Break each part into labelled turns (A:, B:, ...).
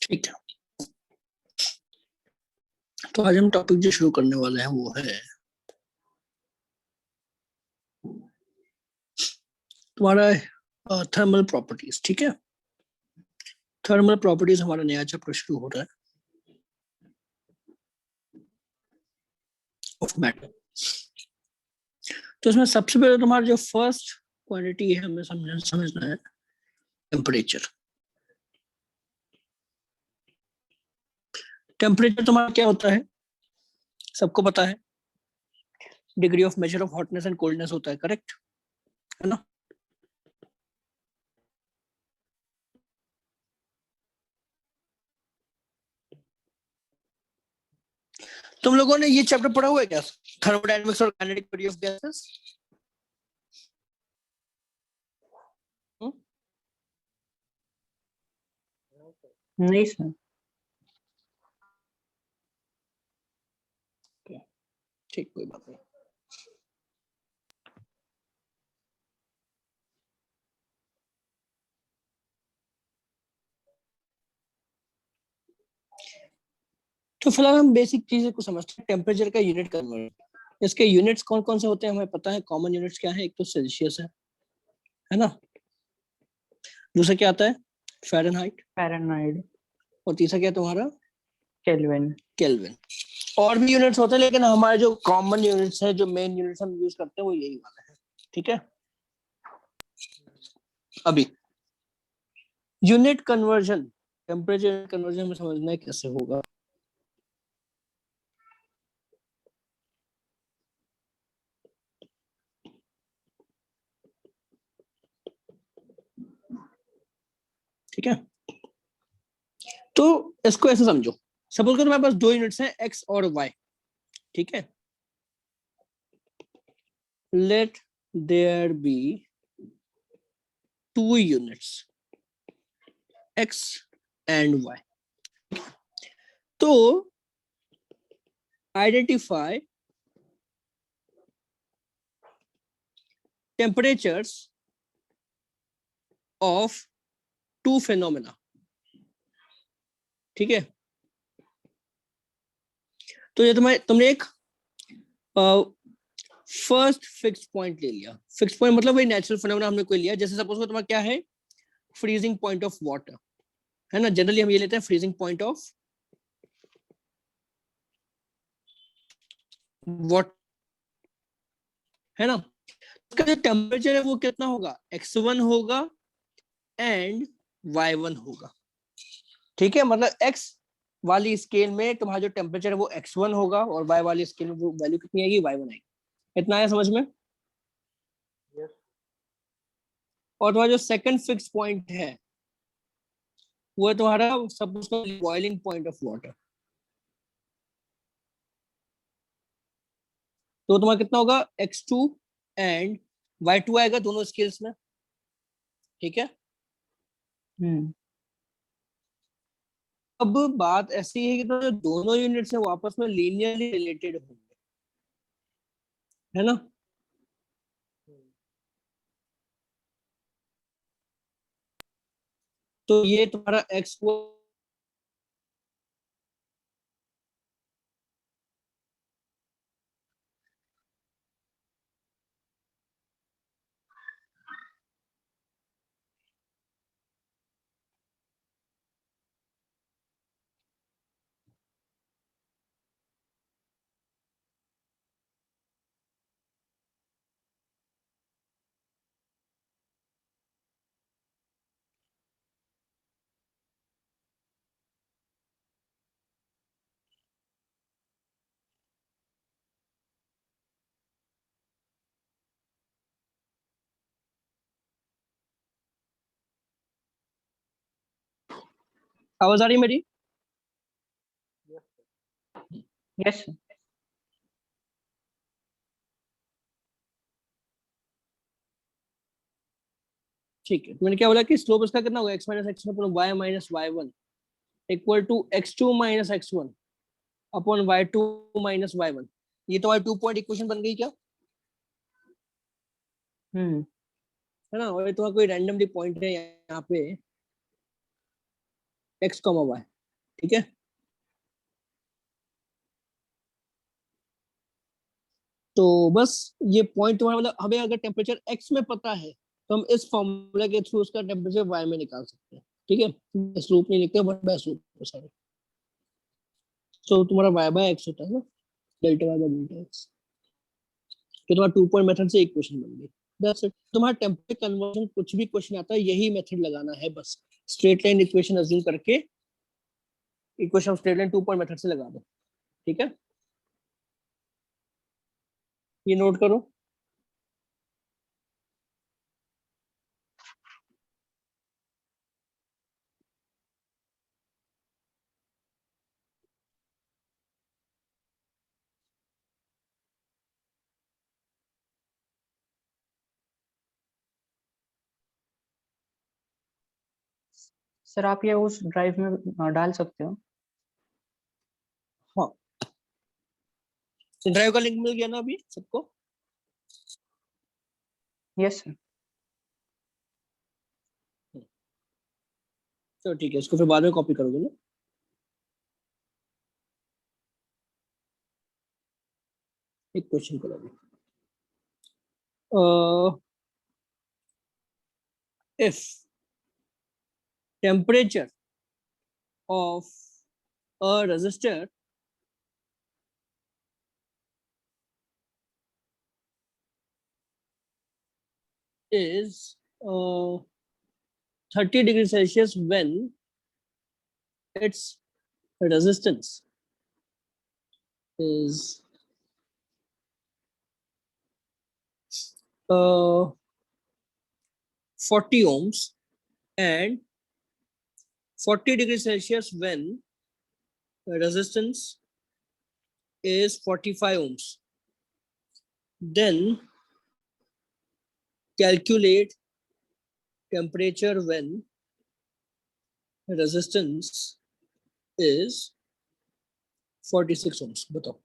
A: ठीक है, तो आज हम टॉपिक जो शुरू करने वाले हैं वो है तुम्हारा थर्मल प्रॉपर्टीज। ठीक है, थर्मल प्रॉपर्टीज हमारा नया चैप्टर शुरू हो रहा है ऑफ मैटर। तो इसमें सबसे पहले तुम्हारा जो फर्स्ट क्वांटिटी है हमें समझना है टेम्परेचर। टेम्परेचर तुम्हारा क्या होता है, सबको पता है, degree of measure of hotness and coldness होता है, करेक्ट है ना। तुम लोगों ने ये चैप्टर पढ़ा हुआ है क्या, थर्मोडायनामिक्स और काइनेटिक थ्योरी ऑफ गैसेस?
B: नहीं सर।
A: ठीक, कोई बात नहीं। तो फिलहाल हम बेसिक चीजें को समझते हैं। टेम्परेचर का यूनिट कन्वर्ट, इसके यूनिट्स कौन कौन से होते हैं हमें पता है। कॉमन यूनिट्स क्या है, एक तो सेल्सियस है ना, दूसरा क्या आता है फ़ारेनहाइट,
B: फ़ारेनहाइट
A: और तीसरा क्या है तुम्हारा
B: केल्विन।
A: केल्विन। और भी यूनिट्स होते हैं लेकिन हमारे जो कॉमन यूनिट्स है, जो मेन यूनिट्स हम यूज करते हैं वो यही वाला है। ठीक है, अभी यूनिट कन्वर्जन, टेम्परेचर कन्वर्जन में समझना है कैसे होगा। ठीक है, तो इसको ऐसे समझो, सपोज करो तुम्हारे पास दो यूनिट्स हैं एक्स और वाई। ठीक है, let there be two units x and y। तो identify temperatures of two phenomena. ठीक है, तो ये तुमने एक फर्स्ट फिक्स पॉइंट ले लिया। फिक्स पॉइंट मतलब वही नेचुरल फिनोमेना हमने कोई लिया। जैसे सपोज करो तुम्हारा क्या है, फ्रीजिंग पॉइंट ऑफ वाटर है ना, जनरली हम ये लेते हैं फ्रीजिंग पॉइंट ऑफ वाटर है ना। उसका जो टेम्परेचर है वो कितना होगा, x1 होगा एंड y1 होगा। ठीक है, मतलब x वाली स्केल में तुम्हारा जो टेम्परेचर है वो x1 होगा और y वाली स्केल में वो वैल्यू कितनी आएगी, y1 आएगी। इतना है समझ में।
B: yes.
A: और तुम्हारा जो सेकंड फिक्स पॉइंट है वो है तुम्हारा suppose boiling point of water. तो तुम्हारा कितना होगा, x2 एंड y2 आएगा दोनों स्केल्स में। ठीक है, अब बात ऐसी है कि तो जो दोनों यूनिट्स हैं वो आपस में लीनियरली रिलेटेड होंगे, है ना। तो ये तुम्हारा x को आवाज आ रही है मेरी?
B: यस
A: ठीक है, तो मैंने क्या बोला कि स्लोप इसका कितना होगा, x minus x upon y minus y one equal to x2 minus x1 upon y2 minus y1। ये तुम्हारी 2 पॉइंट इक्वेशन बन गई क्या, है ना। और ये तुम्हारा कोई रैंडमली पॉइंट है यहाँ पे x, y, ठीक है। तो बस ये पॉइंट तुम्हारा, मतलब हमें अगर टेम्परेचर एक्स में पता है तो हम इस फॉर्मूला के थ्रू उसका टेम्परेचर वाई में निकाल सकते हैं। ठीक है, इस रूप में लिखते हैं, बट बेस्ट रूप में सॉरी। तो तुम्हारा वाई बाय एक्स होता है ना, delta y by delta x. तो तुम्हारा 2 पॉइंट मेथड से एक क्वेश्चन बन गई। That's it. तुम्हारा टेम्परेचर कन्वर्जन कुछ भी क्वेश्चन आता है यही मेथड लगाना है बस। स्ट्रेट लाइन इक्वेशन अज्यूम करके equation straight line 2 point method से लगा दो। ठीक है, ये नोट करो।
B: सर आप ये उस ड्राइव में डाल सकते हो?
A: हाँ, ड्राइव का लिंक मिल गया ना अभी सबको?
B: Yes sir.
A: तो ठीक है, इसको फिर बाद में कॉपी करोगे ना? एक क्वेश्चन करोगे। If temperature of a resistor is 30 degrees Celsius when its resistance is 40 ohms, and 40 degrees Celsius when resistance is 45 ohms, then calculate temperature when resistance is 46 ohms. बताओ।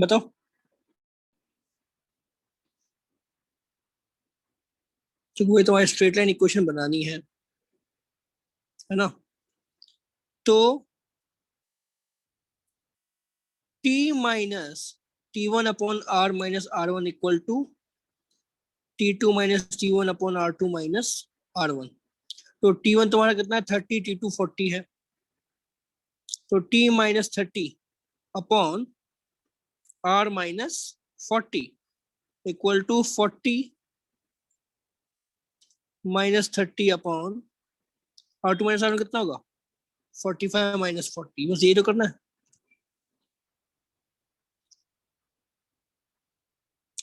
A: बताओ। क्योंकि वो तुम्हारी स्ट्रेट लाइन इक्वेशन बनानी है ना। तो t minus T1/r - r1 equal to T2 minus T1/r2 - r1। तो T1 तुम्हारा कितना है 30, T2 40 है। तो T minus 30 upon R - 40 equal to 40 minus 30 upon R2 - R1 कितना होगा 45 माइनस 40। बस यही तो करना है।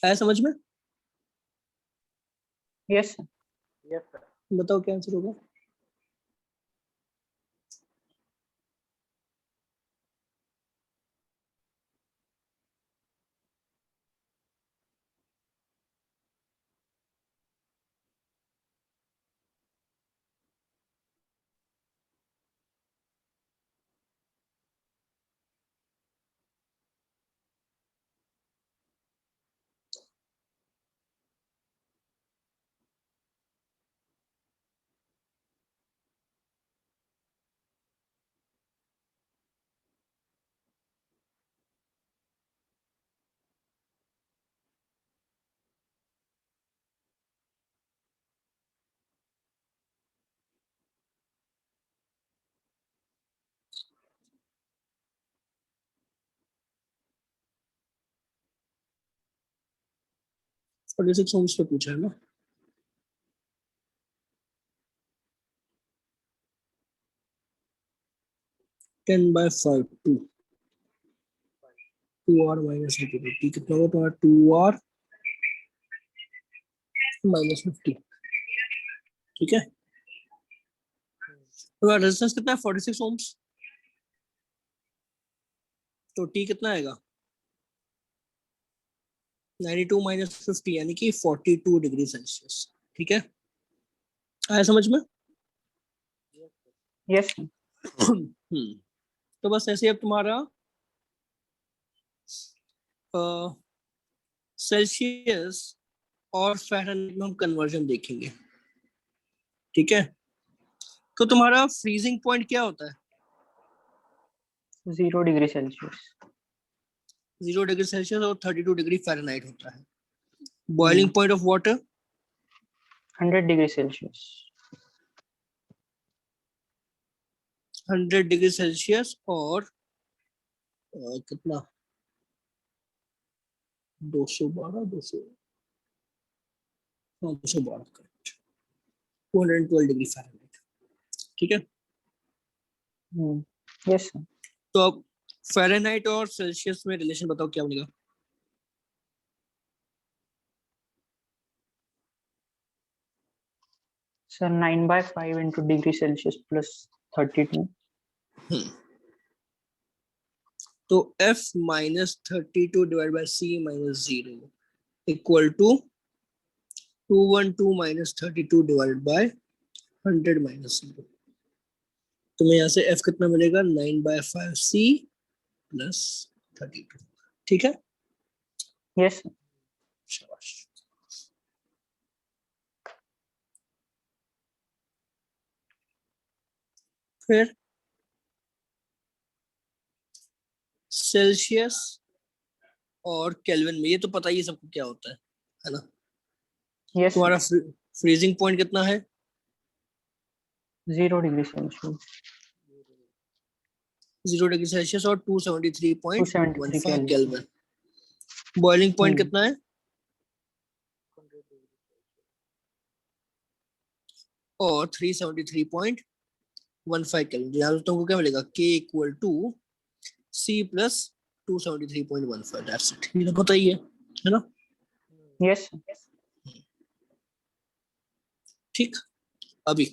A: आया समझ में?
B: यस
A: बताओ क्या आंसर होगा। और जैसे सोम्स पे पूछा है ना। 10/5 2r माइनस 50 कितना होगा तुम्हारा 2r माइनस 50। ठीक है। तो रेजिस्टेंस कितना है 46 ओम्स। तो t कितना आएगा 92 माइनस 50 यानी कि 42 डिग्री सेल्सियस। ठीक है। आया समझ में?
B: यस
A: तो बस ऐसे अब तुम्हारा सेल्सियस और फ़ारेनहाइट में हम कन्वर्जन देखेंगे। ठीक है। तो तुम्हारा फ्रीजिंग पॉइंट क्या होता है
B: 0 डिग्री सेल्सियस
A: 0 डिग्री सेल्सियस और 32 डिग्री फ़ारेनहाइट होता है। Boiling point of water
B: 100 degree Celsius
A: 100 degree Celsius और कितना 212 करेक्ट 212 डिग्री फ़ारेनहाइट। ठीक है।
B: यस
A: तो अब फ़ारेनहाइट और सेल्सियस में रिलेशन बताओ क्या बनेगा।
B: Sir 9/5 into degree Celsius plus 32
A: तो F minus 32 divide by C minus 0 equal to 212 minus 32 divide by 100 minus 0। तुम्हें यहाँ से F कितना मिलेगा 9/5C प्लस 32। ठीक है।
B: यस
A: शाबाश। फिर सेल्सियस और केल्विन में ये तो पता ही है सबको क्या होता है ना।
B: यस
A: तुम्हारा फ्रीजिंग पॉइंट कितना है
B: 0 डिग्री सेल्सियस
A: 0 डिग्री सेल्सियस और
B: 273
A: 273.15
B: केल्विन
A: केल्विन। बॉइलिंग पॉइंट कितना है और 373.15 केल्विन। यहाँ तो तुमको क्या मिलेगा K equal to C plus 273.15। That's it. ये तो पता ही है ना।
B: यस
A: ठीक। अभी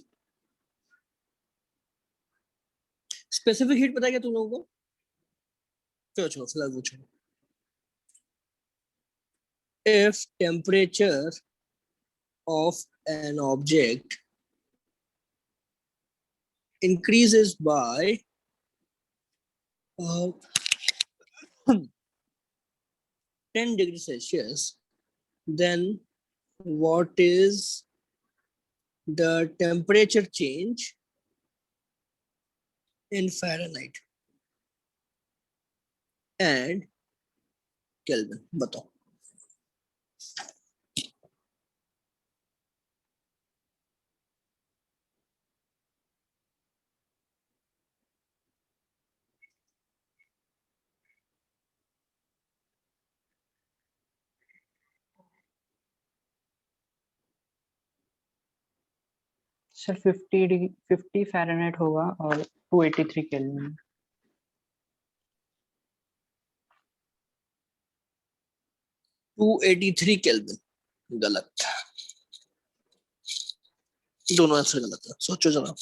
A: स्पेसिफिक हीट पता है क्या तुम लोगों को। चलो चलो फिलहाल पूछो। if temperature of an object increases by 10 degrees Celsius, then what is the temperature change in Fahrenheit and Kelvin? बताओ.
B: सर 50 फ़ारेनहाइट होगा और 283 केल्विन.
A: 283 केल्विन. गलत. दोनों आंसर गलत है. सोचो जरा.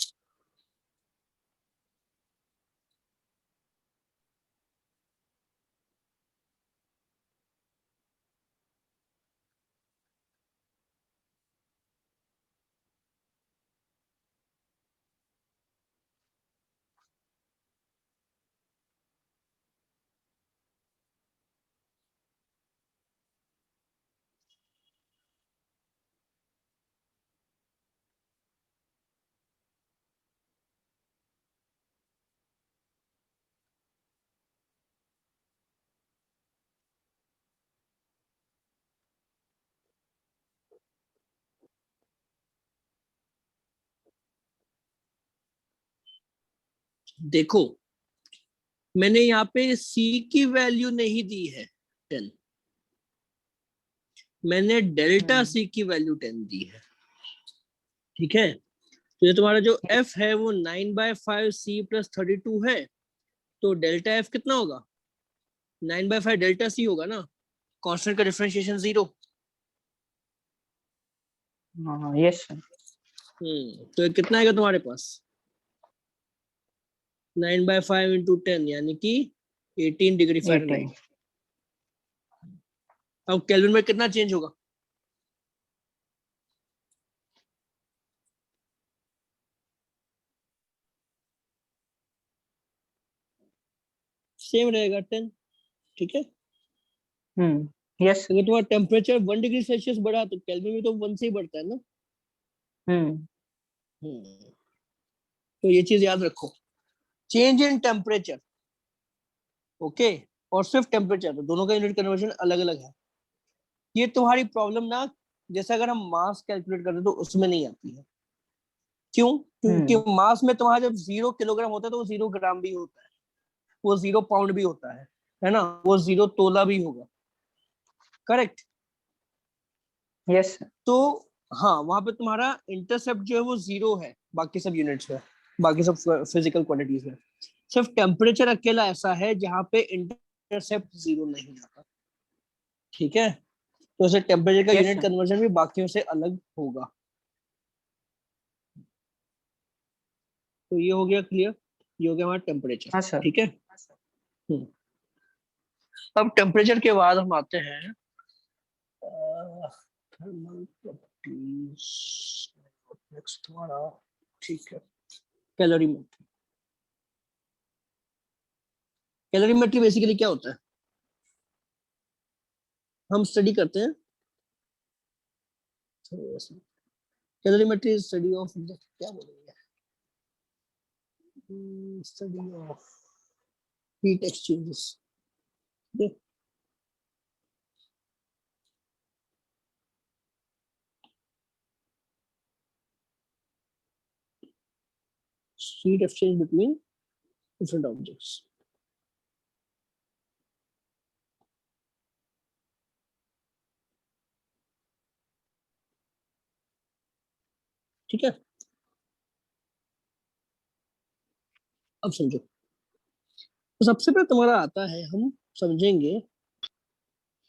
A: देखो, मैंने यहाँ पे सी की वैल्यू नहीं दी है 10, मैंने डेल्टा सी की वैल्यू 10 दी है. ठीक है, तो ये तुम्हारा जो एफ है वो 9/5 सी प्लस 32 है. तो डेल्टा एफ कितना होगा? 9/5 डेल्टा सी होगा ना. कांस्टेंट का डिफरेंशिएशन 0.
B: हाँ यस सर.
A: तो ये कितना आएगा तुम्हारे पास? 9/5 इंटू 10 यानी कि 18 डिग्री फ़ारेनहाइट. अब केल्विन में कितना चेंज होगा? सेम रहेगा 10. ठीक है.
B: यस.
A: अगर तुम्हारा टेम्परेचर 1 डिग्री सेल्सियस बढ़ा तो केल्विन में तो 1 से ही बढ़ता है ना. तो ये चीज याद रखो. Change in temperature. ओके. और सिर्फ टेम्परेचर, दोनों का यूनिट कन्वर्जन अलग अलग है. ये तुम्हारी प्रॉब्लम ना, जैसे अगर हम मास कैलकुलेट करते तो उसमें नहीं आती है. क्यों? क्योंकि मास में तुम्हारा जब 0 किलोग्राम होता है तो वो 0 ग्राम भी होता है, वो 0 पाउंड भी होता है ना, वो 0 तोला भी होगा. करेक्ट.
B: यस.
A: तो हाँ, वहां पे तुम्हारा इंटरसेप्ट जो है वो 0 है बाकी सब यूनिट्स में, बाकी सब फिजिकल क्वांटिटीज में. सिर्फ टेम्परेचर अकेला ऐसा है जहां पे इंटरसेप्ट 0 नहीं आता. ठीक है. तो उसे टेम्परेचर का
B: Yes,
A: यूनिट
B: sir.
A: कन्वर्जन भी बाकियों से अलग होगा. तो ये हो गया क्लियर. ये हो गया हमारा टेम्परेचर.
B: हाँ सर.
A: ठीक है. अब टेम्परेचर के बाद हम आते हैं थर्मल प्रॉपर्टीज. नेक्स्ट तुम्हारा. ठीक है. कैलोरीमेट्री. कैलोरीमेट्री बेसिकली क्या होता है? हम स्टडी करते हैं कैलोरीमेट्री इज स्टडी ऑफ, क्या बोलेंगे, study of heat exchanges. Heat exchange between different objects. ठीक है. अब समझो. तो सबसे पहले तुम्हारा आता है, हम समझेंगे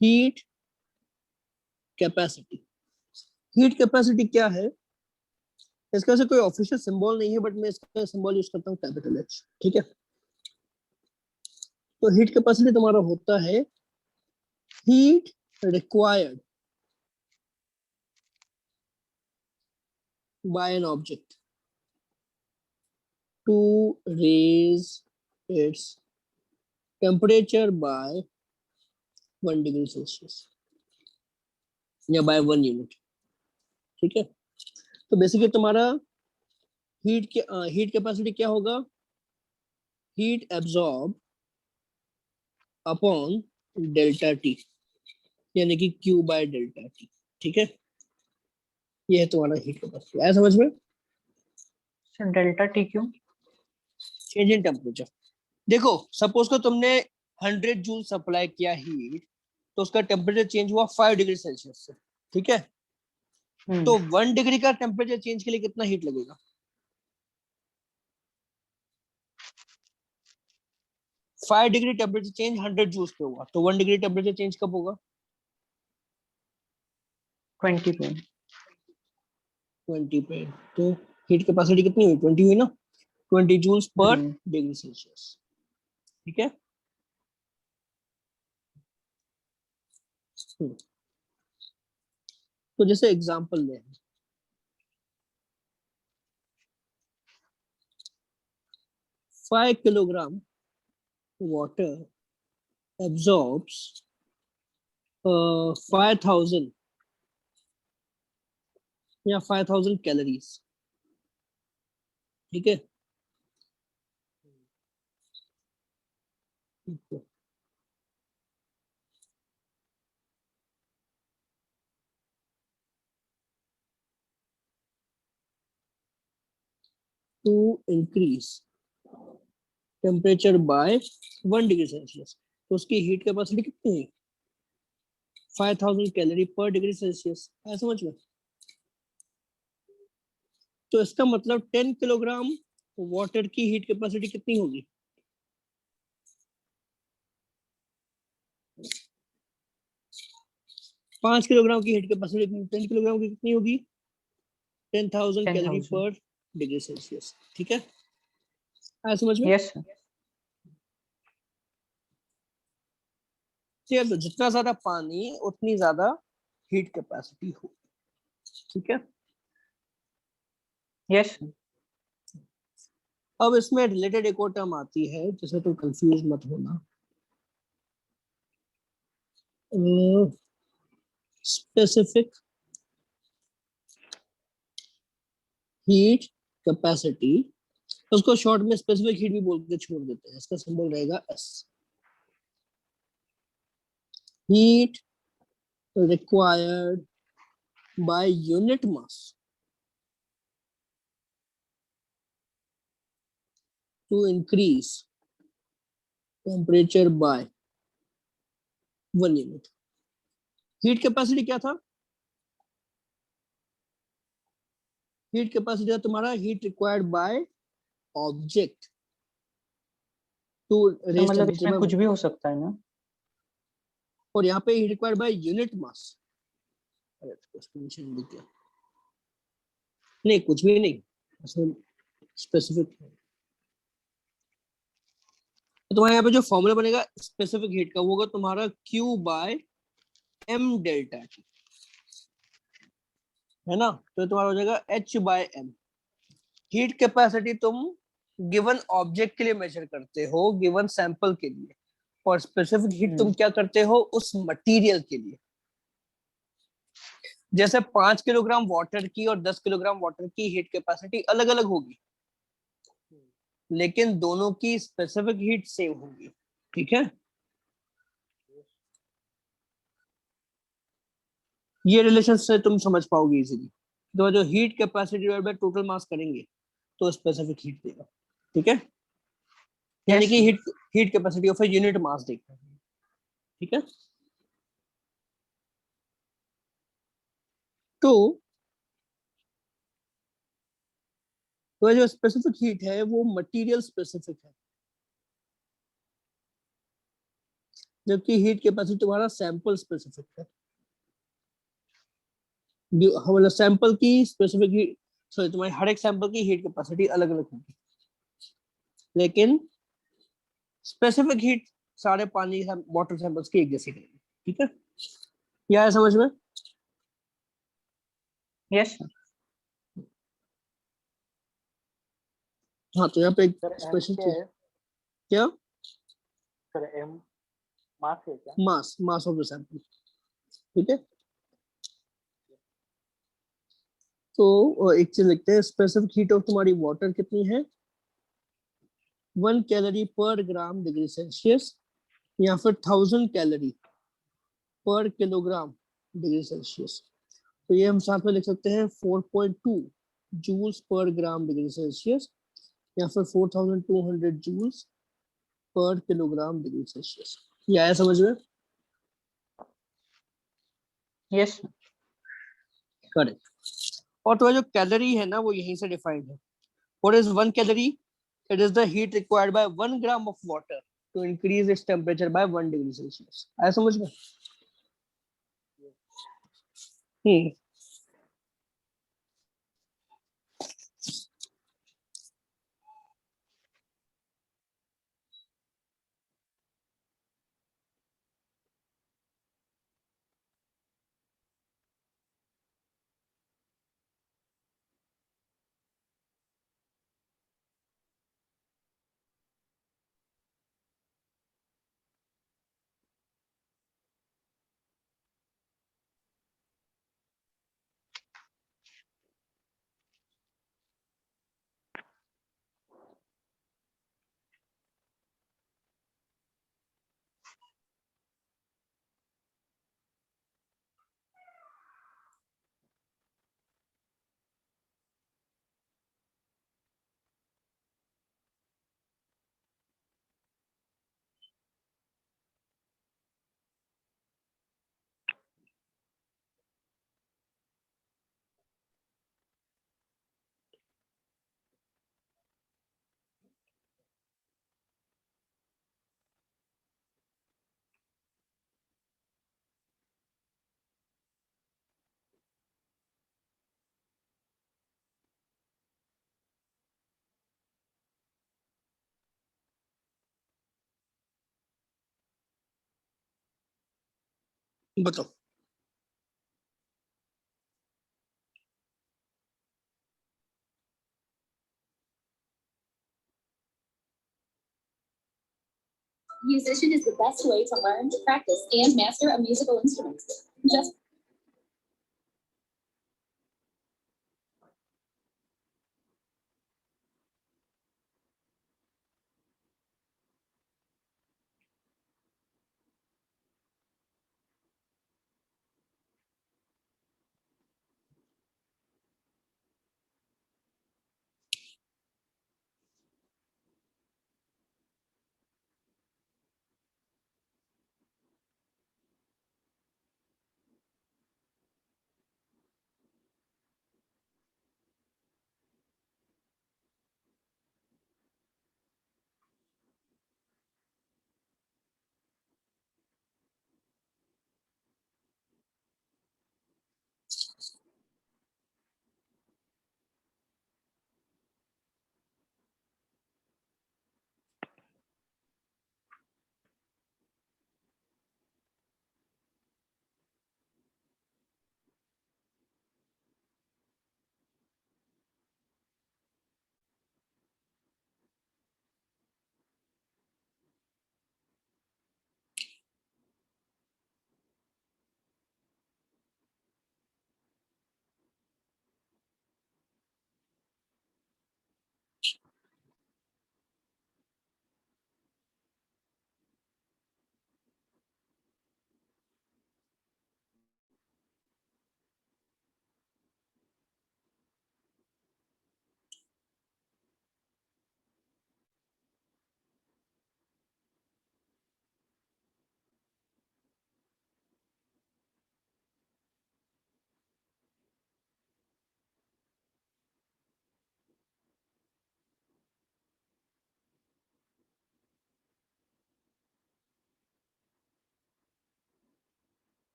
A: हीट कैपेसिटी. हीट कैपेसिटी क्या है? इसका वैसे कोई ऑफिशियल सिंबल नहीं है, बट मैं इसका सिंबल यूज करता हूँ कैपिटल एच. ठीक है. तो हीट कैपेसिटी तुम्हारा होता है heat required by an object to raise its temperature by 1 degree Celsius या बाय 1 यूनिट। ठीक है, तो बेसिकली तुम्हारा हीट कैपेसिटी क्या होगा, heat absorb upon delta T, यानी कि Q बाय डेल्टा टी। ठीक है, ये है तुम्हारा हीट कैपेसिटी। आया समझ में?
B: सर डेल्टा टी क्यों?
A: Change in temperature. देखो सपोज को तुमने 100 जूल सप्लाई किया हीट, तो उसका टेम्परेचर चेंज हुआ 5 डिग्री सेल्सियस से। ठीक है, तो 1 डिग्री का टेम्परेचर चेंज के लिए कितना हीट लगेगा? 5 डिग्री टेम्परेचर चेंज 100 जूल्स पे हुआ, तो 1 डिग्री टेम्परेचर चेंज कब होगा?
B: 20 पे।
A: 20 पे। तो हीट कैपेसिटी कितनी हुई? 20 हुई ना, 20 जूल्स पर डिग्री सेल्सियस। ठीक है, तो जैसे एग्जांपल ले, 5 किलोग्राम वाटर absorbs 5000 या 5000 कैलोरीज। ठीक है, to increase temperature by 1 degree Celsius, तो उसकी हीट कैपेसिटी कितनी है? 5000 कैलोरी पर डिग्री सेल्सियस। है समझ में? तो इसका मतलब 10 किलोग्राम वाटर की हीट कैपेसिटी कितनी होगी? 5 किलोग्राम की हीट कैपेसिटी 10 किलोग्राम की कितनी होगी? 10,000 कैलोरी
B: 10,000।
A: पर डिग्री सेल्सियस। ठीक है, आया समझ में?
B: Yes sir.
A: ठीक है, तो जितना ज्यादा पानी उतनी ज्यादा हीट कैपेसिटी हो। ठीक है,
B: यस सर।
A: अब इसमें रिलेटेड एक और टर्म आती है, जिससे तुम कंफ्यूज मत होना, स्पेसिफिक हीट कैपेसिटी। उसको शॉर्ट में स्पेसिफिक हीट भी बोल के छोड़ देते हैं, इसका सिंबल रहेगा s. Heat required by unit mass to increase temperature by 1 unit. Heat capacity क्या था? हीट कैपेसिटी था तुम्हारा heat required by object to
B: sir
A: raise
B: मतलब
A: टेम्परेचर
B: इसमें
A: बाय,
B: कुछ भी हो सकता है ना?
A: और यहाँ पे heat required by unit mass. अरे नहीं, कुछ भी नहीं, स्पेसिफिक है। तो तुम्हारे यहाँ पे जो फॉर्मूला बनेगा स्पेसिफिक हीट का, वो होगा तुम्हारा Q by M delta t. है ना, तो तुम्हारा हो जाएगा H by M। Heat capacity तुम गिवन ऑब्जेक्ट के लिए मेजर करते हो, गिवन सैंपल के लिए, और स्पेसिफिक हीट तुम क्या करते हो? उस मटेरियल के लिए। जैसे 5 किलोग्राम वाटर की और 10 किलोग्राम वाटर की हीट कैपेसिटी अलग अलग होगी, लेकिन दोनों की स्पेसिफिक हीट सेम होगी। ठीक है, ये रिलेशन से तुम समझ पाओगे इजीली। तो जो heat capacity divide by total mass करेंगे, तो स्पेसिफिक हीट देगा। ठीक है, यानी
B: यस
A: कि
B: sir.
A: Heat capacity of a unit mass देगा। ठीक है, तो जो स्पेसिफिक हीट है वो मटेरियल स्पेसिफिक है, जबकि हीट कैपेसिटी तुम्हारा सैंपल स्पेसिफिक है। मतलब सैंपल की स्पेसिफिक हीट, सॉरी, तुम्हारी हर एक सैंपल की हीट कैपेसिटी अलग अलग होगी, लेकिन स्पेसिफिक हीट सारे पानी वाटर सैंपल्स की एक जैसी रहेगी। ठीक है, यह है समझ में?
B: Yes sir.
A: हाँ, तो यहाँ पे एक
C: सर एम
A: स्पेशल
C: क्या
A: चीज
C: है?
A: क्या,
C: सर एम
B: मास है क्या?
A: Mass of the sample. ठीक है, तो एक चीज लिखते हैं, स्पेसिफिक हीट ऑफ तुम्हारी वाटर कितनी है, 1 कैलोरी पर ग्राम डिग्री सेल्सियस, या फिर 1000 कैलोरी पर किलोग्राम डिग्री सेल्सियस। तो ये हम साथ में लिख सकते हैं 4.2 joules per gram degree Celsius, या फिर 4200 joules per kilogram degree Celsius. ये आया समझ में?
B: यस।
A: करेक्ट। और तो जो कैलोरी है ना वो यहीं से डिफाइंड है। What is 1 calorie? It is the heat required by 1 gram of water to increase its temperature by 1 degree Celsius. आया समझ में? हम्म। बताओ।
C: Musician is the best way to learn, practice, and master a musical instrument. Just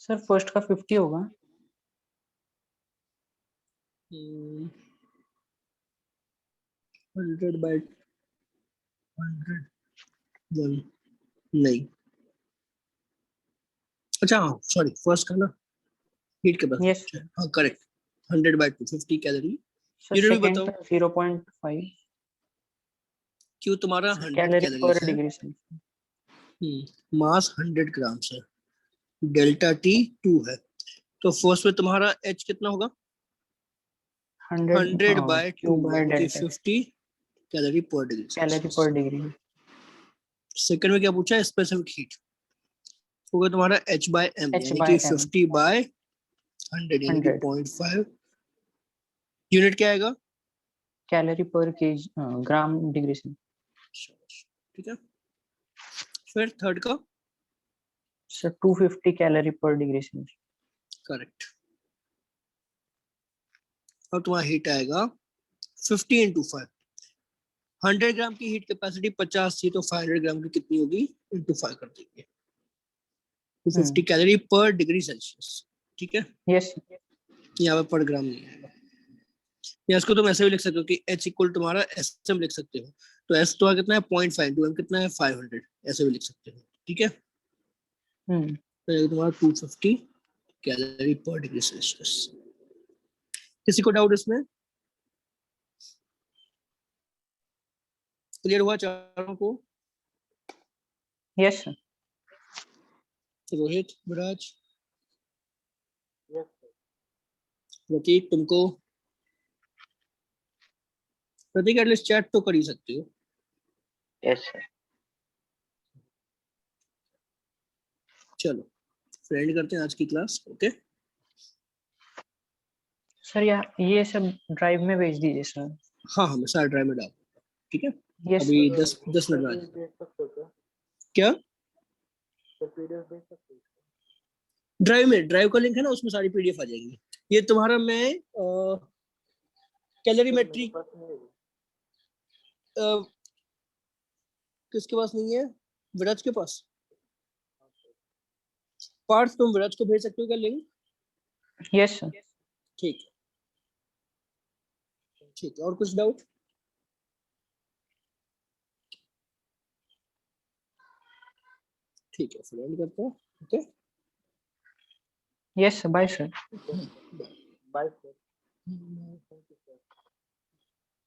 B: sir first का 50 होगा।
A: 100 bye 100 1 नहीं, अच्छा हाँ sorry, first का ना हीट
B: यस
A: कैपेसिटी, हाँ correct, 100 by 250 calorie.
B: Sir,
A: unit भी
B: सेकंड
A: बताओ,
B: का 0.5
A: क्यों तुम्हारा 100
B: कैलोरी
A: कैलोरीज
B: पर
A: है,
B: डिग्री सेल्सियस।
A: मास 100 ग्राम है, डेल्टा टी 2 है, तो फर्स्ट में तुम्हारा एच कितना होगा, 100 बाय 2
B: क्यूब बाय
A: यानी कि
B: डेल्टा
A: 50 कैलोरी पर डिग्री
B: कैलोरी
A: सेल्सियस।
B: पर डिग्री।
A: सेकंड में क्या पूछा है, स्पेसिफिक हीट होगा तुम्हारा h बाय m
B: H
A: यानी
B: by
A: कि
B: m
A: 50 बाय 100 यानी कि
B: 100
A: 0.5। यूनिट क्या आएगा,
B: कैलोरी पर केजी ग्राम डिग्री सेल्सियस।
A: ठीक है। फिर थर्ड का
B: सर 250 कैलोरी पर डिग्री सेल्सियस।
A: करेक्ट, और तुम्हारा हीट आएगा 50 इंटू 5, 100 ग्राम की हीट कैपेसिटी 50 थी, तो 500 ग्राम की कितनी होगी, इंटू 5 कर देंगे, 250 कैलोरी पर डिग्री सेल्सियस, ठीक है।
B: यस
A: यहाँ पे पर ग्राम नहीं आएगा, या इसको तुम ऐसे भी लिख सकते हो कि H इक्वल तुम्हारा एस एम लिख सकते हो, तो एस तो कितना है 0.5, टू एम कितना है 500, ऐसे भी लिख सकते हो, ठीक है। तो तुम्हारा 250 कैलोरी पर डिग्री सेल्सियस। किसी को डाउट इसमें, क्लियर हुआ चारों को,
B: यस
A: रोहित, विराज, प्रतीक, तुमको, प्रतीक एटलीस्ट चैट तो कर ही सकते हो।
B: Yes sir.
A: चलो फ्रेंड करते हैं आज की क्लास, ओके।
B: सर ये सब ड्राइव में भेज दीजिए सर।
A: हाँ हाँ मैं सारा ड्राइव में डाल, ठीक है।
B: यस
A: अभी 10 मिनट बाद क्या, ड्राइव का लिंक है ना, उसमें सारी पीडीएफ आ जाएंगी। ये तुम्हारा मैं कैलोरीमेट्री किसके पास नहीं है, विराज के पास, पार्थ तुम विराज को भेज सकते हो क्या लिंक,
B: यस सर।
A: ठीक है, ठीक है। और कुछ डाउट, ठीक है फ्रेंड करते हैं, okay.
B: Yes bye sir.
A: Bye.